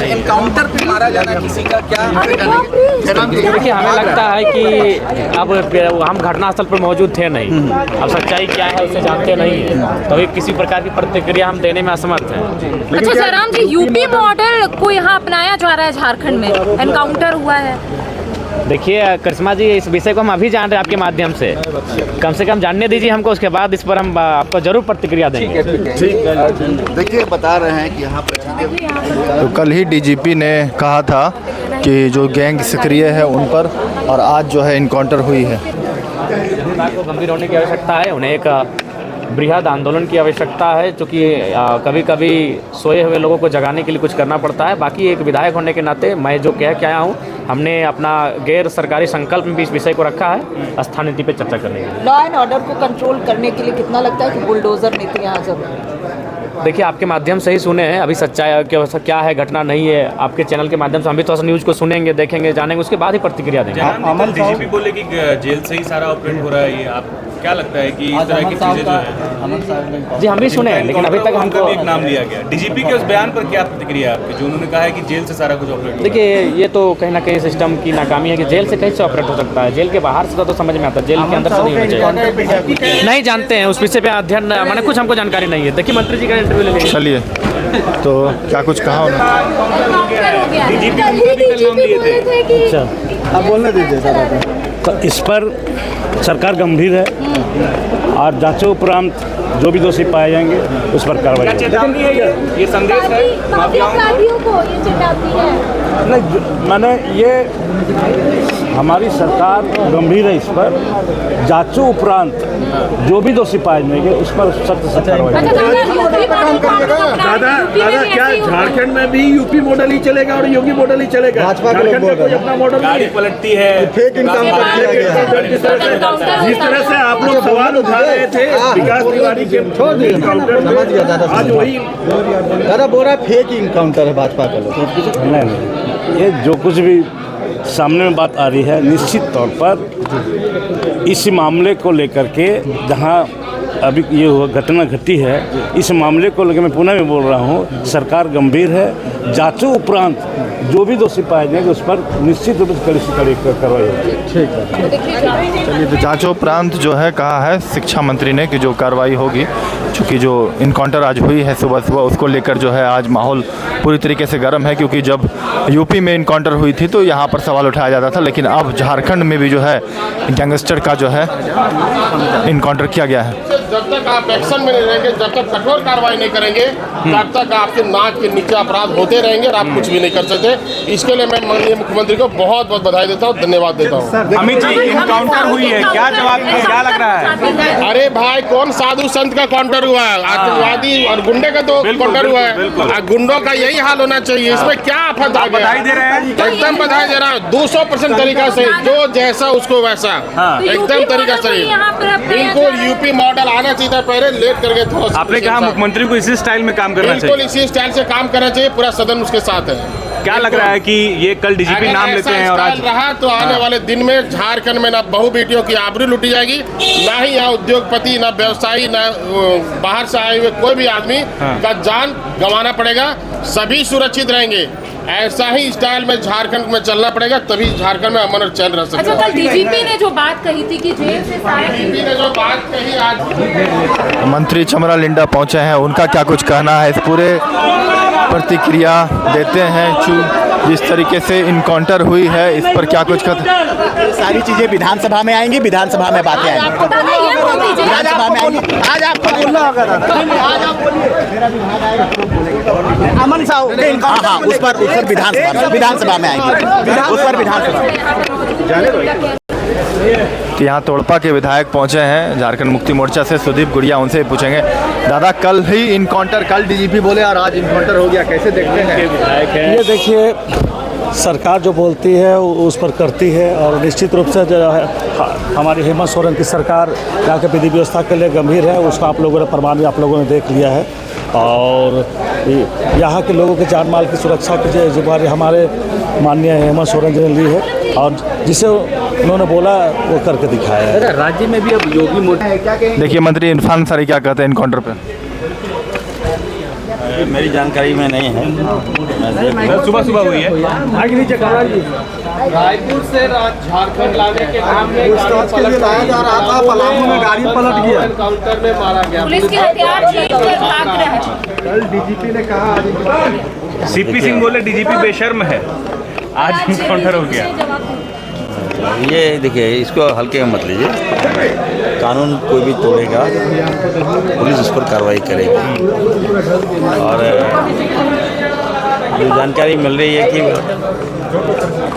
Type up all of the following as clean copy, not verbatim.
Encounter पे मारा जाना किसी का क्या? देखिए, हमें लगता है कि अब हम घटनास्थल पर मौजूद थे नहीं, अब सच्चाई क्या है उसे जानते नहीं है, तो किसी प्रकार की प्रतिक्रिया हम देने में असमर्थ हैं। अच्छा जयराम जी, यूपी मॉडल को यहाँ अपनाया जा रहा है झारखंड में, एनकाउंटर हुआ है। देखिए करिश्मा जी, इस विषय को हम अभी जान रहे हैं आपके माध्यम से कम जानने दीजिए हमको, उसके बाद इस पर हम आपको जरूर प्रतिक्रिया देंगे। ठीक है। देखिए, बता रहे हैं कि यहाँ पर तो कल ही डीजीपी ने कहा था कि जो गैंग सक्रिय है उन पर, और आज जो है इनकाउंटर हुई है। को गंभीर होने की आवश्यकता है, उन्हें एक बृहद आंदोलन की आवश्यकता है, क्योंकि कभी कभी सोए हुए लोगों को जगाने के लिए कुछ करना पड़ता है। बाकी एक विधायक होने के नाते मैं जो कह के आया हूँ, हमने अपना गैर सरकारी संकल्प में भी इस विषय को रखा है स्थानीय नीति पे चर्चा करने के लिए। लॉ एंड ऑर्डर को कंट्रोल करने के लिए कितना लगता है कि बुलडोजर नीति यहाँ जरूरी है? देखिए, आपके माध्यम से ही सुने हैं, अभी सच्चाई क्या है घटना नहीं है, आपके चैनल के माध्यम से हम भी थोड़ा सा न्यूज़ को सुनेंगे, देखेंगे, जानेंगे, उसके बाद ही प्रतिक्रिया देंगे। डीजीपी बोले कि जेल से ही सारा ऑपरेट हो रहा है, ये आप क्या लगता है कि इस तरह की चीजें जो है? जी, हम भी सुने हैं, लेकिन अभी तक हमको एक नाम लिया गया डीजीपी के उस बयान पर क्या प्रतिक्रिया है आपकी, जो उन्होंने कहा है कि जेल से सारा कुछ ऑपरेट हो रहा है? देखिए, ये तो कहीं ना कहीं सिस्टम की नाकामी है कि जेल से कैसे ऑपरेट हो सकता है। जेल के बाहर से तो समझ में आता है, जेल के अंदर से नहीं होना चाहिए। नहीं जानते हैं, उस विषय पे अध्ययन मैंने कुछ हमको जानकारी नहीं है। देखिए, मंत्री जी का इंटरव्यू ले लेंगे। चलिए, तो क्या कुछ कहा उन्होंने? अच्छा, आप बोलने दीजिए सर। तो इस पर सरकार गंभीर है और जांचों उपरांत जो भी दोषी पाए जाएंगे उस पर कार्रवाई होगी। ये संदेश है अपराधियों को ये चेतावनी है। नहीं, मैंने ये हमारी सरकार गंभीर है इस पर, जांचों उपरांत जो भी दोषी पाए जाएंगे उस पर सख्त से कार्रवाई होगी। दादा क्या झारखंड में भी यूपी मॉडल ही चलेगा और योगी मॉडल ही चलेगा? भाजपा के लोग अपना मॉडल गाड़ी पलटती है, फेक इनकाउंटर किया गया है। जिस तरह से आप लोग सवाल उठा रहे थे विकास तिवारी के इनकाउंटर, आज वही दादा बोल रहा है फेक इनकाउंटर है भाजपा का लोग। नहीं, ये जो कुछ भी सामने में बात आ रही है, निश्चित तौर पर इस मामले को लेकर के जहां अभी ये घटना घटी है, इस मामले को लेकर मैं पुनः भी बोल रहा हूँ, सरकार गंभीर है। जांचों उपरांत जो भी दोषी पाए जाएंगे उस पर निश्चित रूप से कड़ी से कड़ी कार्रवाई होगी। ठीक है, चलिए, तो जांचों उपरांत जो है कहा है शिक्षा मंत्री ने कि जो कार्रवाई होगी, चूँकि जो इनकाउंटर आज हुई है सुबह सुबह, उसको लेकर जो है आज माहौल पूरी तरीके से गर्म है, क्योंकि जब यूपी में इनकाउंटर हुई थी तो यहाँ पर सवाल उठाया जाता था, लेकिन अब झारखंड में भी जो है गैंगस्टर का जो है इनकाउंटर किया गया है। जब तक आप एक्शन में नहीं रहेंगे, जब तक कठोर कार्रवाई नहीं करेंगे, तब तक आपके नाक के नीचे अपराध होते रहेंगे और आप कुछ भी नहीं कर सकते। इसके लिए मैं माननीय मुख्यमंत्री को बहुत बहुत बधाई देता हूँ, धन्यवाद देता हूँ। अमित जी, इनकाउंटर हुई है, क्या जवाब क्या लग रहा है? अरे भाई, कौन साधु संत का काउंटर हुआ है? आतंकवादी और गुंडे का तो काउंटर हुआ है। गुंडों का यही हाल होना चाहिए, इसमें क्या आफत आ गया? बधाई दे रहे हैं? एकदम बधाई दे रहा हूँ, 200% तरीका से, जो जैसा उसको वैसा, एकदम तरीका से। बिल्कुल यूपी मॉडल आना चाहिए था, पहले लेट करके थोड़ा। आपने कहा मुख्यमंत्री को इसी स्टाइल में काम करना चाहिए। बिल्कुल इसी स्टाइल से काम करना चाहिए, पूरा सदन उसके साथ है। क्या लग रहा है कि ये कल डीजीपी नाम लेते हैं और आज रहा तो आने वाले दिन में झारखंड में ना बहु बेटियों की आबरू लूटी जाएगी, ना ही यहाँ उद्योगपति, ना व्यवसायी, ना बाहर से आए हुए कोई भी आदमी का जान गंवाना पड़ेगा। सभी सुरक्षित रहेंगे। ऐसा ही स्टाइल में झारखंड में चलना पड़ेगा, तभी झारखंड में अमन और चैन रह सकता है। अच्छा, कल डीजीपी ने जो बात कही थी कि जेल से डीजीपी ने जो बात कही आज, मंत्री चमरा लिंडा पहुंचे हैं, उनका क्या कुछ कहना है, इस पूरे प्रतिक्रिया देते हैं। जिस तरीके से इनकाउंटर हुई है, इस पर क्या कुछ सारी चीजें विधानसभा में आएंगी, विधानसभा में बातें आएंगी, विधानसभा में आएंगी। आज आपको बोलना होगा, आज आप अमन साहब, हाँ, उस पर विधानसभा में आएंगे, उस पर विधानसभा। कि यहाँ तोड़पा के विधायक पहुंचे हैं झारखंड मुक्ति मोर्चा से, सुदीप गुड़िया, उनसे भी पूछेंगे। दादा, कल ही इनकाउंटर, कल डीजीपी बोले और आज इनकाउंटर हो गया, कैसे देखते हैं? ये देखिए, सरकार जो बोलती है उस पर करती है, और निश्चित रूप से जो है हमारी हेमंत सोरेन की सरकार यहाँ के विधि व्यवस्था के लिए गंभीर है, उसका आप लोगों ने प्रमाण भी आप लोगों ने देख लिया है। और यहाँ के लोगों के जान माल की सुरक्षा की जिम्मेदारी हमारे माननीय हेमंत सोरेन जी ने ली है, और जिसे उन्होंने बोला वो करके दिखाया है। राज्य में भी अब योगी मोदी, देखिए मंत्री इरफान अंसारी क्या कहते हैं इनकाउंटर पे? मेरी जानकारी में नहीं है। सुबह सुबह हुई है। आगे नीचे करा जी। रायपुर से झारखंड लाने के नाम में लाया जा रहा था, पलामू में गाड़ी पलट गया, एनकाउंटर में मारा गया। पुलिस के हथियार छीन कर भाग रहे हैं। कल डीजीपी ने कहा सीपी सिंह बोले डीजीपी बेशर्म है, आज एनकाउंटर हो गया। ये देखिए, इसको हल्के में मत लीजिए। कानून कोई भी तोड़ेगा, पुलिस उस पर कार्रवाई करेगी। और जो जानकारी मिल रही है कि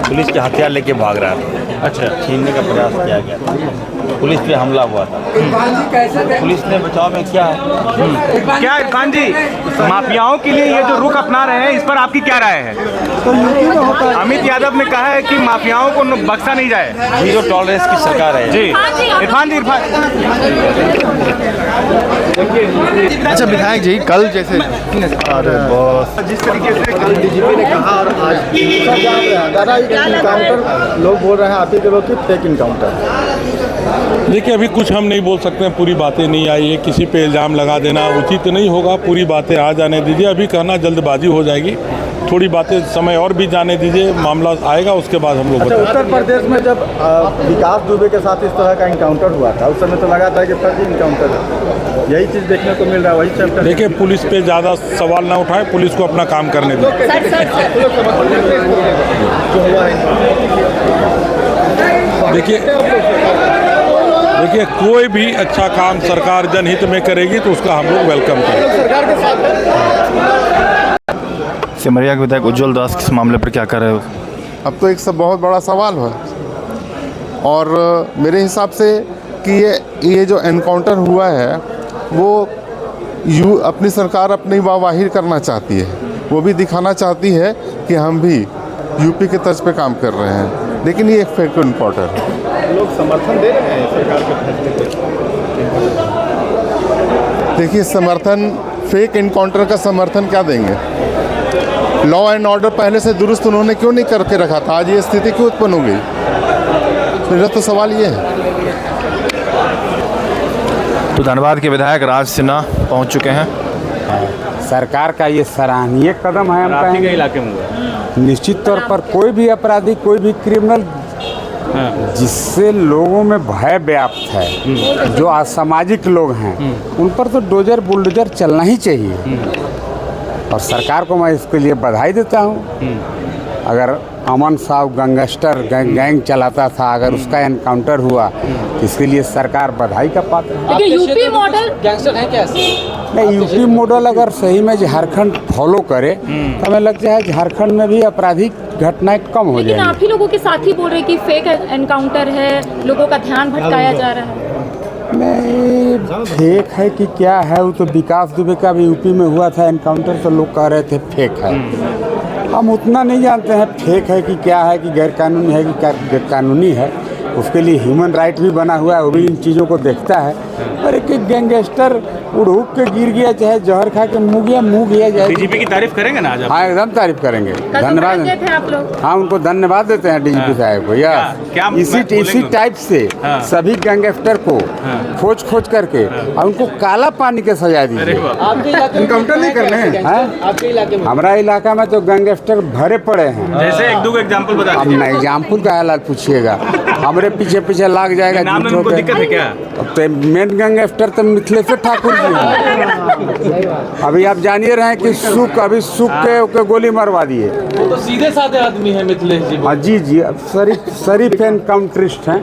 पुलिस के हथियार लेके भाग रहा था, अच्छा, छीनने का प्रयास किया गया था, पुलिस पे हमला हुआ था। पुलिस ने बचाव में क्या क्या इरफान जी, माफियाओं के लिए ये जो रुख अपना रहे हैं, इस पर आपकी क्या राय है? अमित यादव ने कहा है कि माफियाओं को बख्शा नहीं जाए, जीरो टॉलरेंस की सरकार है जी। इरफान जी, अच्छा विधायक जी, कल जैसे अरे बॉस जिस तरीके से कल डीजीपी ने कहा और आज दादा इनकाउंटर लोग बोल रहे हैं, आप ही के लोग की फेक इनकाउंटर। देखिए, अभी कुछ हम नहीं बोल सकते हैं, पूरी बातें नहीं आई है, किसी पे इल्ज़ाम लगा देना उचित नहीं होगा। पूरी बातें आ जाने दीजिए, अभी कहना जल्दबाजी हो जाएगी। थोड़ी बातें समय और भी जाने दीजिए, मामला आएगा उसके बाद हम लोग अच्छा, उत्तर प्रदेश में जब विकास दुबे के साथ इस तरह का इनकाउंटर हुआ था, उस समय तो लगा था कि फर्जी इनकाउंटर है, यही चीज़ देखने को मिल रहा है, वही चैप्टर। देखिए, पुलिस पे ज़्यादा सवाल ना उठाए, पुलिस को अपना काम करने दें। देखिए, कोई भी अच्छा काम सरकार जनहित में करेगी तो उसका हम लोग वेलकम करेंगे। सिमरिया के विधायक उज्जवल दास इस मामले पर क्या कर रहे हो? अब तो एक सब बहुत बड़ा सवाल है, और मेरे हिसाब से कि ये जो एनकाउंटर हुआ है वो अपनी सरकार अपनी वाहवाही करना चाहती है, वो भी दिखाना चाहती है कि हम भी यूपी के तर्ज पे काम कर रहे हैं, लेकिन ये एक फेक एनकाउंटर है। लोग समर्थन दे रहे हैं सरकार के फैसले को। देखिए, समर्थन, फेक एनकाउंटर का समर्थन क्या देंगे? लॉ एंड ऑर्डर पहले से दुरुस्त उन्होंने क्यों नहीं करके रखा था? आज ये स्थिति क्यों उत्पन्न हो गई? मेरा तो सवाल ये है। तो धनबाद के विधायक राज सिन्हा पहुंच चुके हैं। सरकार का ये सराहनीय कदम है। हम आपके के इलाके में हुआ? निश्चित तौर पर कोई भी अपराधी, कोई भी क्रिमिनल जिससे लोगों में भय व्याप्त है, जो असामाजिक लोग हैं, उन पर तो डोजर बुलडोजर चलना ही चाहिए। और सरकार को मैं इसके लिए बधाई देता हूँ। अगर अमन साहब गैंगस्टर गैंग चलाता था, अगर उसका एनकाउंटर हुआ तो इसके लिए सरकार बधाई का पात्र है। लेकिन यूपी मॉडल गैंगस्टर है क्या? नहीं, यूपी मॉडल अगर सही में झारखंड फॉलो करे तो हमें लगता है झारखंड में भी आपराधिक घटनाएं कम हो जाएंगी। लेकिन आप ही लोगों के साथ ही बोल रहे कि फेक एनकाउंटर है, लोगों का ध्यान भटकाया जा रहा है। नहीं, फेक है कि क्या है, वो तो विकास दुबे का भी यूपी में हुआ था एनकाउंटर, तो लोग कह रहे थे फेक है। हम उतना नहीं जानते हैं फेक है कि क्या है, कि गैर कानूनी है कि कानूनी है। उसके लिए ह्यूमन राइट भी बना हुआ है, वो भी इन चीज़ों को देखता है। और एक गैंगस्टर उड़ूक के गिर गया, चाहे जहर खा के मुँह गया जाए। डीजीपी की तारीफ करेंगे ना आज आप? हाँ, एकदम तारीफ करेंगे, धन्यवाद थे आप लोग। हाँ, उनको धन्यवाद देते हैं डीजीपी साहब को। क्या इसी टाइप से सभी गैंगस्टर को खोज करके और उनको काला पानी के सजा दीजिए। इनकाउंटर नहीं करने हैं आपके इलाके में? हमारा इलाका में तो गैंगस्टर भरे पड़े हैं। जैसे एक दो एग्जाम्पल बता अब दीजिए। ना एग्जाम्पल का हालात पूछिएगा, हमारे पीछे लाग जाएगा। नाम में उनको दिक्कत है क्या? तो मेन गैंगस्टर तो मिथिलेश ठाकुर जी हैं। अभी आप जानिए रहे हैं कि सुख के गोली मरवा दिए। वो तो सीधे साधे आदमी है मिथिलेश जी। हाँ जी, अब शरीफ एनकाउंटरिस्ट हैं।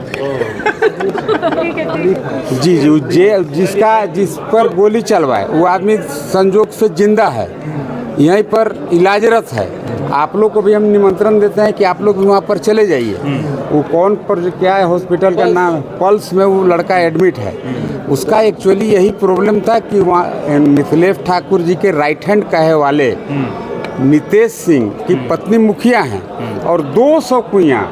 जी, जिस पर गोली चलवाए वो आदमी संजोग से जिंदा है, यहीं पर इलाजरत है। आप लोग को भी हम निमंत्रण देते हैं कि आप लोग वहाँ पर चले जाइए। वो कौन पर क्या है, हॉस्पिटल का नाम पल्स में वो लड़का एडमिट है। उसका एक्चुअली यही प्रॉब्लम था कि वहाँ मिथिलेश ठाकुर जी के राइट हैंड कहे वाले नितेश सिंह की पत्नी मुखिया हैं, और 200 कुइयाँ,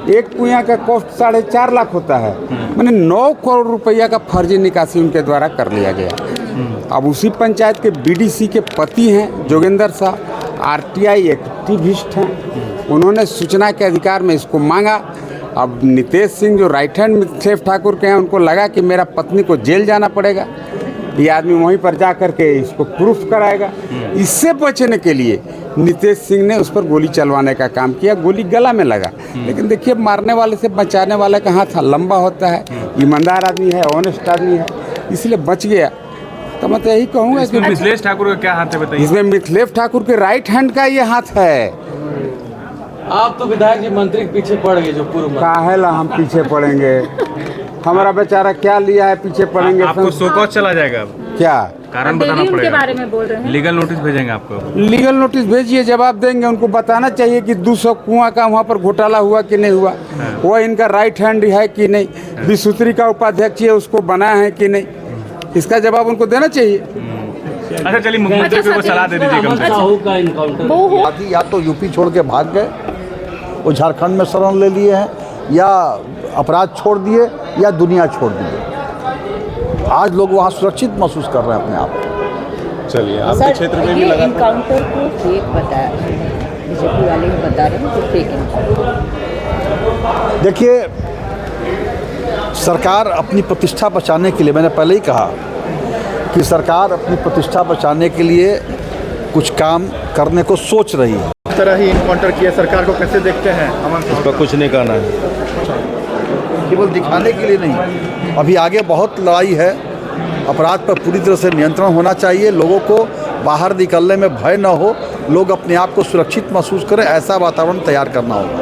एक कुइयाँ का कॉस्ट 4.5 लाख होता है, मैंने 9 करोड़ रुपया का फर्जी निकासी उनके द्वारा कर लिया गया। अब उसी पंचायत के बीडीसी के पति हैं जोगेंद्र साहब, आरटीआई एक्टिविस्ट हैं, उन्होंने सूचना के अधिकार में इसको मांगा। अब नितेश सिंह जो राइट हैंड मिथिलेश ठाकुर के हैं, उनको लगा कि मेरा पत्नी को जेल जाना पड़ेगा, ये आदमी वहीं पर जा करके इसको प्रूफ कराएगा। इससे बचने के लिए नीतीश सिंह ने उस पर गोली चलवाने का काम किया, गोली गला में लगा। लेकिन देखिए, मारने वाले से बचाने वाले का हाथ लंबा होता है, ईमानदार आदमी है, ऑनेस्ट आदमी है, इसलिए बच गया। तो मैं तो यही कहूँगा कि मिथिलेश ठाकुर का क्या हाथ है बताइए? इसमें मिथिलेश ठाकुर के राइट हैंड का ये हाथ है। आप तो विधायक जी मंत्री के पीछे पड़ गए, जो पूर्व काहेला हम पीछे पड़ेंगे? हमारा बेचारा क्या लिया है पीछे पड़ेंगे? आपको शोकॉज चला जाएगा अब। क्या कारण बताना उनके पड़ेगा? बारे में बोल रहे हैं। लीगल नोटिस भेजेंगे आपको। लीगल नोटिस भेजिए, जवाब देंगे। उनको बताना चाहिए कि 200 कुआं का वहाँ पर घोटाला हुआ कि नहीं हुआ, वो इनका राइट हैंड है कि नहीं, विसूत्री का उपाध्यक्ष है उसको बनाया है कि नहीं, इसका जवाब उनको देना चाहिए। अच्छा चलिए, मुख्यमंत्री को सलाह दे दीजिए कम से कम। या तो यूपी छोड़ के भाग गए, वो झारखंड में शरण ले लिए हैं, या अपराध छोड़ दिए, या दुनिया छोड़ दिए। आज लोग वहाँ सुरक्षित महसूस कर रहे हैं अपने आप को। चलिए, आपके क्षेत्र में भी लगा इनकाउंटर को फेक बताया, बीजेपी वाले भी बता रहे हैं कि फेक इनकाउंटर। देखिए, सरकार अपनी प्रतिष्ठा बचाने के लिए, मैंने पहले ही कहा कि सरकार अपनी प्रतिष्ठा बचाने के लिए कुछ काम करने को सोच रही है। इस तरह ही इनकाउंटर किया, सरकार को कैसे देखते हैं? इस पर कुछ नहीं कहना है, केवल दिखाने के लिए नहीं, अभी आगे बहुत लड़ाई है। अपराध पर पूरी तरह से नियंत्रण होना चाहिए, लोगों को बाहर निकलने में भय न हो, लोग अपने आप को सुरक्षित महसूस करें, ऐसा वातावरण तैयार करना होगा।